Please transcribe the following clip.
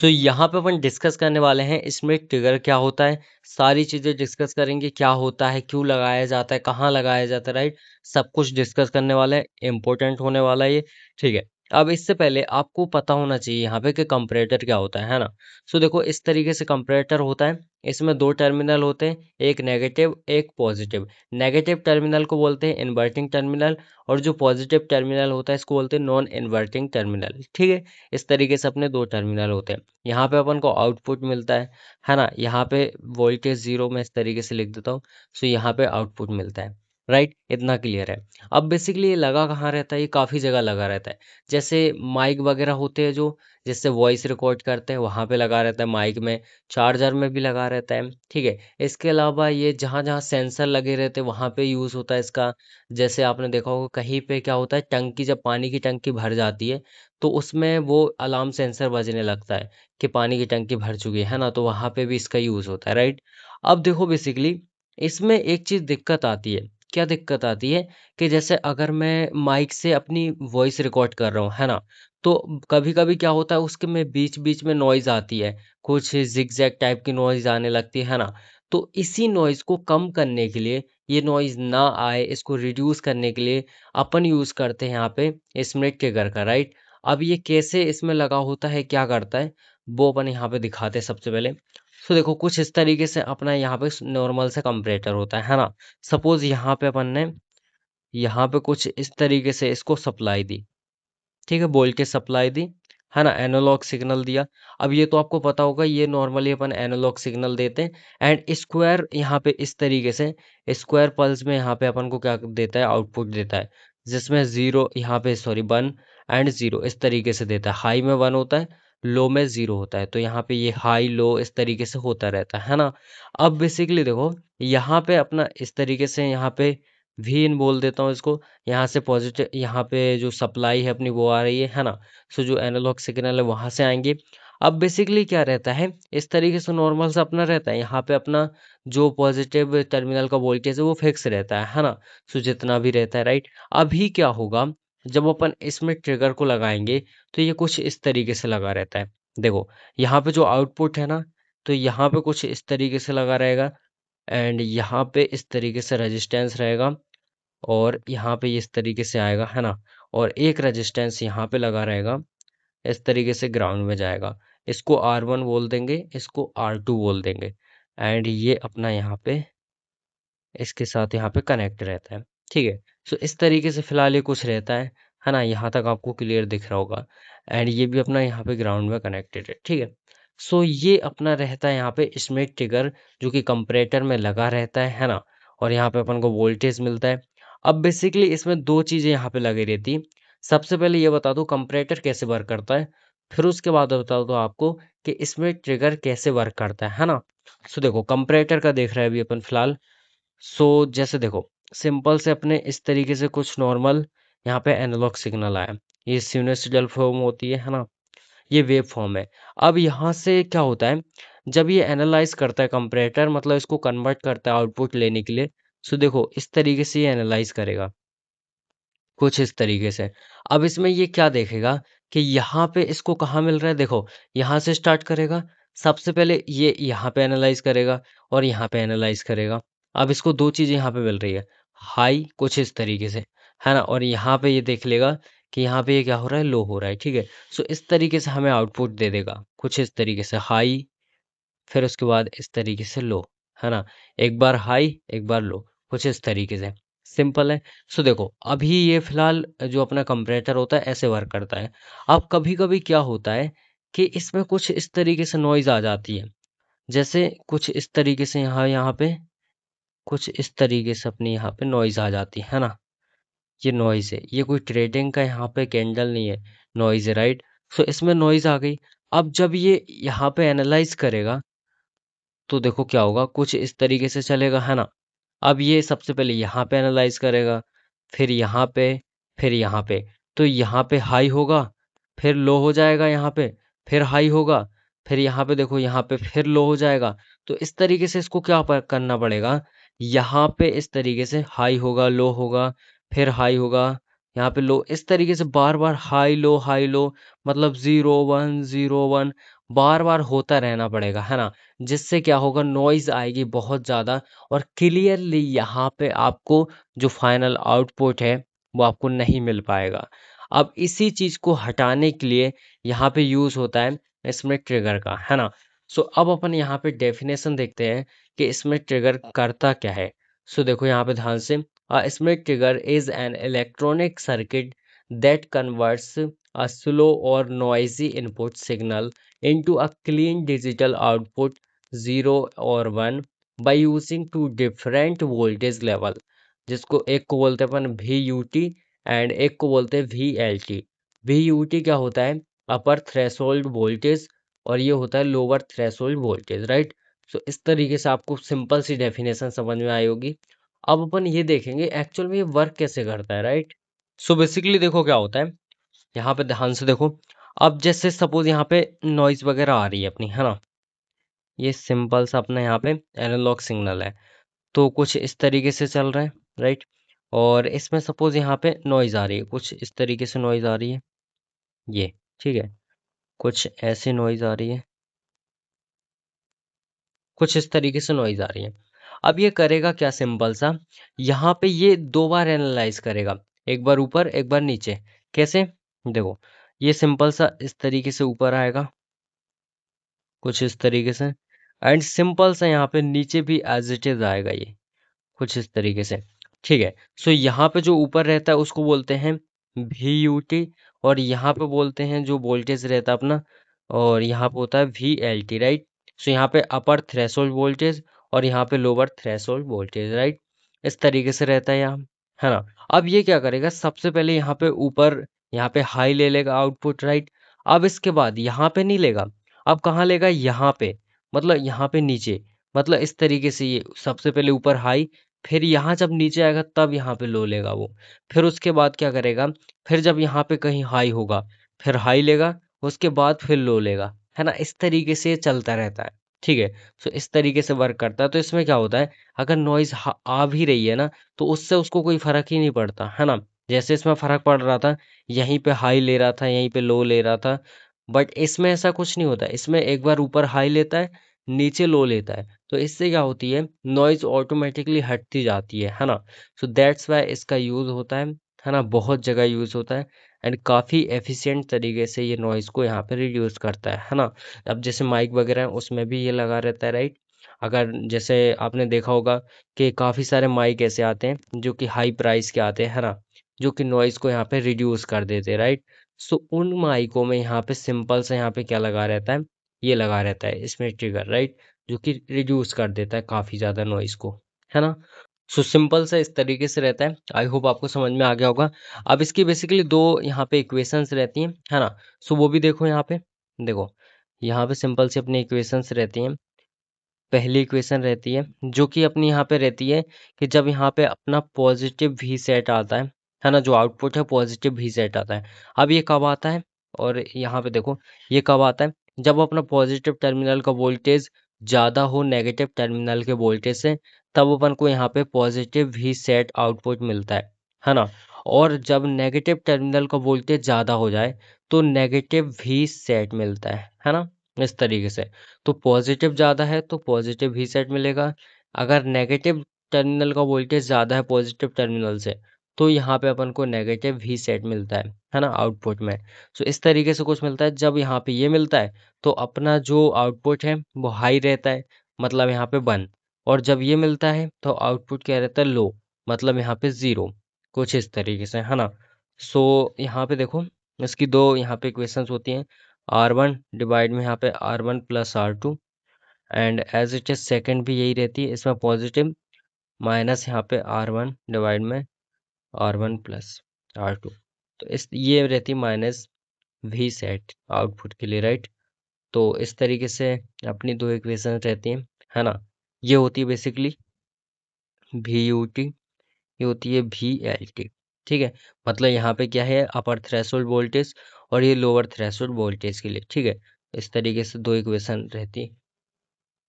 तो यहाँ पे अपन डिस्कस करने वाले हैं इसमें ट्रिगर क्या होता है, सारी चीजें डिस्कस करेंगे, क्या होता है, क्यों लगाया जाता है, कहाँ लगाया जाता है, राइट। सब कुछ डिस्कस करने वाले हैं, इम्पोर्टेंट होने वाला है ये। ठीक है। अब इससे पहले आपको पता होना चाहिए यहाँ पे कि कंपैरेटर क्या होता है ना। सो देखो इस तरीके से कंपैरेटर होता है। इसमें दो टर्मिनल होते हैं, एक नेगेटिव एक पॉजिटिव। नेगेटिव टर्मिनल को बोलते हैं इन्वर्टिंग टर्मिनल, और जो पॉजिटिव टर्मिनल होता है इसको बोलते हैं नॉन इन्वर्टिंग टर्मिनल। ठीक है। इस तरीके से अपने दो टर्मिनल होते हैं। यहाँ पे अपन को आउटपुट मिलता है ना। यहाँ पे वोल्टेज जीरो में इस तरीके से लिख देता हूँ। सो यहाँ पे आउटपुट मिलता है, राइट। इतना क्लियर है। अब बेसिकली ये लगा कहाँ रहता है, ये काफ़ी जगह लगा रहता है। जैसे माइक वगैरह होते हैं जो, जिससे वॉइस रिकॉर्ड करते हैं, वहाँ पे लगा रहता है माइक में। चार्जर में भी लगा रहता है। ठीक है। इसके अलावा ये जहाँ जहाँ सेंसर लगे रहते हैं वहाँ पे यूज़ होता है इसका। जैसे आपने देखा होगा कहीं पे क्या होता है, टंकी जब पानी की टंकी भर जाती है तो उसमें वो अलार्म सेंसर बजने लगता है कि पानी की टंकी भर चुकी है ना। तो वहाँ पे भी इसका यूज़ होता है, राइट। अब देखो बेसिकली इसमें एक चीज़ दिक्कत आती है। क्या दिक्कत आती है कि जैसे अगर मैं माइक से अपनी वॉइस रिकॉर्ड कर रहा हूँ, है ना। तो कभी कभी क्या होता है उसके में बीच बीच में नॉइज आती है, कुछ जिगजैग टाइप की नॉइज आने लगती है ना। तो इसी नॉइज को कम करने के लिए, ये नॉइज ना आए इसको रिड्यूस करने के लिए अपन यूज़ करते हैं यहाँ पे स्मिथ ट्रिगर का, राइट। अब ये कैसे इसमें लगा होता है, क्या करता है, वो अपन यहाँ पे दिखाते हैं सबसे पहले। तो देखो कुछ इस तरीके से अपना यहाँ पे नॉर्मल से कंपरेटर होता है ना। सपोज यहाँ पे अपन ने यहाँ पे कुछ इस तरीके से इसको सप्लाई दी। ठीक है, वोल्टेज सप्लाई दी, है ना, एनालॉग सिग्नल दिया। अब ये तो आपको पता होगा ये नॉर्मली अपन एनालॉग सिग्नल देते हैं। एंड स्क्वायर यहाँ पे इस तरीके से स्क्वायर पल्स में यहाँ पे अपन को क्या देता है, आउटपुट देता है, जिसमें जीरो यहाँ पे सॉरी 1 एंड 0 इस तरीके से देता है। हाई में 1 होता है, लो में 0 होता है। तो यहाँ पे ये हाई लो इस तरीके से होता रहता है ना। अब बेसिकली देखो यहाँ पे अपना इस तरीके से यहाँ पे वी इन बोल देता हूँ इसको। यहाँ से पॉजिटिव, यहाँ पे जो सप्लाई है अपनी वो आ रही है ना। सो जो एनालॉग सिग्नल है वहां से आएंगे। अब बेसिकली क्या रहता है, इस तरीके से नॉर्मल से अपना रहता है, यहाँ पे अपना जो पॉजिटिव टर्मिनल का वोल्टेज है वो फिक्स रहता है ना। सो जितना भी रहता है, राइट। अभी क्या होगा जब अपन इसमें ट्रिगर को लगाएंगे, तो ये कुछ इस तरीके से लगा रहता है। देखो यहाँ पे जो आउटपुट है ना, तो यहाँ पे कुछ इस तरीके से लगा रहेगा। एंड यहाँ पे इस तरीके से रेजिस्टेंस रहेगा, और यहाँ पे इस तरीके से आएगा, है ना। और एक रेजिस्टेंस यहाँ पे लगा रहेगा, इस तरीके से ग्राउंड में जाएगा। इसको R1 बोल देंगे, इसको R2 बोल देंगे। एंड ये अपना यहाँ पे इसके साथ यहाँ पे कनेक्ट रहता है। ठीक है। सो इस तरीके से फिलहाल ये कुछ रहता है ना। यहाँ तक आपको क्लियर दिख रहा होगा। एंड ये भी अपना यहाँ पे ग्राउंड में कनेक्टेड है। ठीक है। सो ये अपना रहता है यहाँ पे स्मिथ ट्रिगर, जो कि कंपरेटर में लगा रहता है ना। और यहाँ पे अपन को वोल्टेज मिलता है। अब बेसिकली इसमें दो चीजें यहाँ पे लगी रहती। सबसे पहले ये बता दो कंपरेटर कैसे वर्क करता है, फिर उसके बाद बता दो आपको कि इसमें ट्रिगर कैसे वर्क करता है ना। सो देखो कंपरेटर का देख रहे हैं अभी अपन फिलहाल। सो जैसे देखो सिंपल से अपने इस तरीके से कुछ नॉर्मल यहाँ पे एनालॉग सिग्नल आया, ये सिनुसाइडल फॉर्म होती है ना, ये वेव फॉर्म है। अब यहाँ से क्या होता है, जब ये एनालाइज करता है कंपरेटर, मतलब इसको कन्वर्ट करता है आउटपुट लेने के लिए। सो देखो इस तरीके से ये एनालाइज करेगा कुछ इस तरीके से। अब इसमें ये क्या देखेगा कि यहाँ पे इसको कहाँ मिल रहा है, देखो यहाँ से स्टार्ट करेगा। सबसे पहले ये यहाँ पे एनालाइज करेगा और यहाँ पे एनालाइज करेगा। अब इसको दो चीजें यहाँ पे मिल रही है, हाई कुछ इस तरीके से, है ना। और यहाँ पे ये देख लेगा कि यहाँ पे ये क्या हो रहा है, लो हो रहा है। ठीक है। सो इस तरीके से हमें आउटपुट दे देगा कुछ इस तरीके से, हाई फिर उसके बाद इस तरीके से लो, है ना। एक बार हाई एक बार लो, कुछ इस तरीके से। सिंपल है। सो देखो अभी ये फिलहाल जो अपना कंपरेटर होता है ऐसे वर्क करता है। अब कभी कभी क्या होता है कि इसमें कुछ इस तरीके से नॉइज आ जाती है। जैसे कुछ इस तरीके से यहाँ यहाँ पे कुछ इस तरीके से अपनी यहाँ पे नॉइज आ जाती है ना। ये नॉइज है, ये कोई ट्रेडिंग का यहाँ पे कैंडल नहीं है, नॉइज है, राइट। सो इसमें नॉइज आ गई। अब जब ये यहाँ पे एनालाइज करेगा, तो देखो क्या होगा, कुछ इस तरीके से चलेगा, है ना। अब ये सबसे पहले यहाँ पे एनालाइज करेगा, फिर यहाँ पे, फिर यहाँ पे। तो यहाँ पे हाई होगा, फिर लो हो जाएगा यहाँ पे, फिर हाई होगा, फिर यहाँ पे देखो यहाँ पे फिर लो हो जाएगा। तो इस तरीके से इसको क्या करना पड़ेगा, यहाँ पे इस तरीके से हाई होगा लो होगा, फिर हाई होगा, यहाँ पे लो, इस तरीके से बार बार हाई लो, मतलब 0 1 0 1, बार बार होता रहना पड़ेगा, है ना। जिससे क्या होगा, नॉइज आएगी बहुत ज़्यादा, और क्लियरली यहाँ पे आपको जो फाइनल आउटपुट है वो आपको नहीं मिल पाएगा। अब इसी चीज़ को हटाने के लिए यहाँ पे यूज़ होता है इसमें ट्रिगर का, है ना। सो अब अपन यहाँ पे डेफिनेशन देखते हैं कि इसमें ट्रिगर करता क्या है। सो देखो यहाँ पे ध्यान से, इसमें trigger is an electronic circuit that converts a slow or noisy input signal into a clean digital output 0 or 1 by using two different voltage level, जिसको एक को बोलते हैं अपन VUT एंड एक को बोलते हैं VLT। VUT क्या होता है, अपर थ्रेशोल्ड वोल्टेज, और ये होता है लोअर थ्रेशोल्ड वोल्टेज, राइट। सो इस तरीके से आपको सिंपल सी डेफिनेशन समझ में आई होगी। अब अपन ये देखेंगे एक्चुअल में ये वर्क कैसे करता है, राइट। सो बेसिकली देखो क्या होता है, यहाँ पे ध्यान से देखो। अब जैसे सपोज यहाँ पे नॉइज वगैरह आ रही है अपनी, है ना। ये सिंपल सा अपना यहाँ पे एनालॉग सिग्नल है, तो कुछ इस तरीके से चल रहा है, राइट। और इसमें सपोज यहाँ पे नॉइज आ रही है, कुछ इस तरीके से नॉइज आ रही है, ये ठीक है। कुछ ऐसी नॉइज आ रही है, कुछ इस तरीके से नॉइज आ रही है। अब ये करेगा क्या, सिंपल सा, यहाँ पे ये दो बार एनालाइज करेगा, एक बार ऊपर एक बार नीचे। कैसे, देखो, ये सिंपल सा इस तरीके से ऊपर आएगा, कुछ इस तरीके से, एंड सिंपल सा यहाँ पे नीचे भी एज इट इज आएगा, ये कुछ इस तरीके से, ठीक है। सो यहाँ पे जो ऊपर रहता है उसको बोलते हैं VUT, और यहाँ पे बोलते हैं जो वोल्टेज रहता है अपना, और यहाँ पे होता है VLT, राइट। सो यहाँ पे अपर थ्रेशोल्ड वोल्टेज और यहाँ पे लोअर थ्रेशोल्ड वोल्टेज, राइट। इस तरीके से रहता है यहाँ, है ना। अब ये क्या करेगा, सबसे पहले यहाँ पे ऊपर, यहाँ पे हाई ले लेगा आउटपुट, राइट। अब इसके बाद यहाँ पे नहीं लेगा, अब कहाँ लेगा, यहाँ पे, मतलब यहाँ पे नीचे, मतलब इस तरीके से, ये सबसे पहले ऊपर हाई, फिर यहाँ जब नीचे आएगा तब यहाँ पे लो लेगा वो। फिर उसके बाद क्या करेगा, फिर जब यहाँ पे कहीं हाई होगा फिर हाई लेगा, उसके बाद फिर लो लेगा, है ना। इस तरीके से ये चलता रहता है, ठीक है। तो इस तरीके से वर्क करता है। तो इसमें क्या होता है, अगर नॉइज आ भी रही है ना, तो उससे उसको कोई फर्क ही नहीं पड़ता, है ना। जैसे इसमें फर्क पड़ रहा था, यहीं पे हाई ले रहा था यहीं पे लो ले रहा था, बट इसमें ऐसा कुछ नहीं होता। इसमें एक बार ऊपर हाई लेता है, नीचे लो लेता है, तो इससे क्या होती है, नॉइज ऑटोमेटिकली हटती जाती है ना। सो दैट्स वाई इसका यूज होता है ना, बहुत जगह यूज होता है, एंड काफ़ी एफिशिएंट तरीके से ये नॉइज को यहाँ पे रिड्यूस करता है ना। अब जैसे माइक वगैरह है उसमें भी ये लगा रहता है, राइट। अगर जैसे आपने देखा होगा कि काफ़ी सारे माइक ऐसे आते हैं जो कि हाई प्राइस के आते हैं, है ना, जो कि नॉइज को यहाँ पे रिड्यूस कर देते हैं, राइट। सो उन माइकों में यहाँ पे सिंपल से यहाँ पे क्या लगा रहता है, ये लगा रहता है इसमें ट्रिगर, राइट, जो कि रिड्यूस कर देता है काफ़ी ज़्यादा नॉइज़ को, है ना। सो सिंपल सा इस तरीके से रहता है। आई होप आपको समझ में आ गया होगा। अब इसकी बेसिकली दो यहाँ पे इक्वेशंस रहती हैं, है ना। सो वो भी देखो यहाँ पे, देखो यहाँ पे सिंपल सी अपनी इक्वेशंस रहती हैं। पहली इक्वेशन रहती है जो कि अपनी यहाँ पे रहती है कि जब यहाँ पे अपना पॉजिटिव वी सेट आता है ना, जो आउटपुट है पॉजिटिव वी सेट आता है। अब ये कब आता है, और यहाँ पे देखो ये कब आता है, जब अपना पॉजिटिव टर्मिनल का वोल्टेज ज़्यादा हो नेगेटिव टर्मिनल के वोल्टेज से, तब अपन को यहाँ पे पॉजिटिव वी सेट आउटपुट मिलता है ना। और जब नेगेटिव टर्मिनल का वोल्टेज ज़्यादा हो जाए तो नेगेटिव वी सेट मिलता है ना, इस तरीके से। तो पॉजिटिव ज़्यादा है तो पॉजिटिव ही सेट मिलेगा, अगर नेगेटिव टर्मिनल का वोल्टेज ज़्यादा है पॉजिटिव टर्मिनल से, तो यहाँ पे अपन को नेगेटिव ही सेट मिलता है ना आउटपुट में। सो इस तरीके से कुछ मिलता है। जब यहाँ पे ये मिलता है तो अपना जो आउटपुट है वो हाई रहता है, मतलब यहाँ पे 1, और जब ये मिलता है तो आउटपुट क्या रहता है, लो, मतलब यहाँ पे 0, कुछ इस तरीके से, है ना। सो यहाँ पे देखो इसकी दो यहाँ पे इक्वेशंस होती हैं, R1 डिवाइड में यहाँ पे R1 plus R2, and as it is second भी यही रहती है, इसमें पॉजिटिव माइनस यहाँ पे R1 डिवाइड में R1 प्लस R2, तो इस ये रहती है माइनस वी सेट आउटपुट के लिए, राइट। तो इस तरीके से अपनी दो इक्वेशन रहती हैं, है ना। ये होती है बेसिकली VUT, ये होती है VLT, ठीक है। मतलब यहाँ पे क्या है, अपर थ्रेशोल्ड वोल्टेज, और ये लोअर थ्रेशोल्ड वोल्टेज के लिए, ठीक है। इस तरीके से दो इक्वेशन रहती है।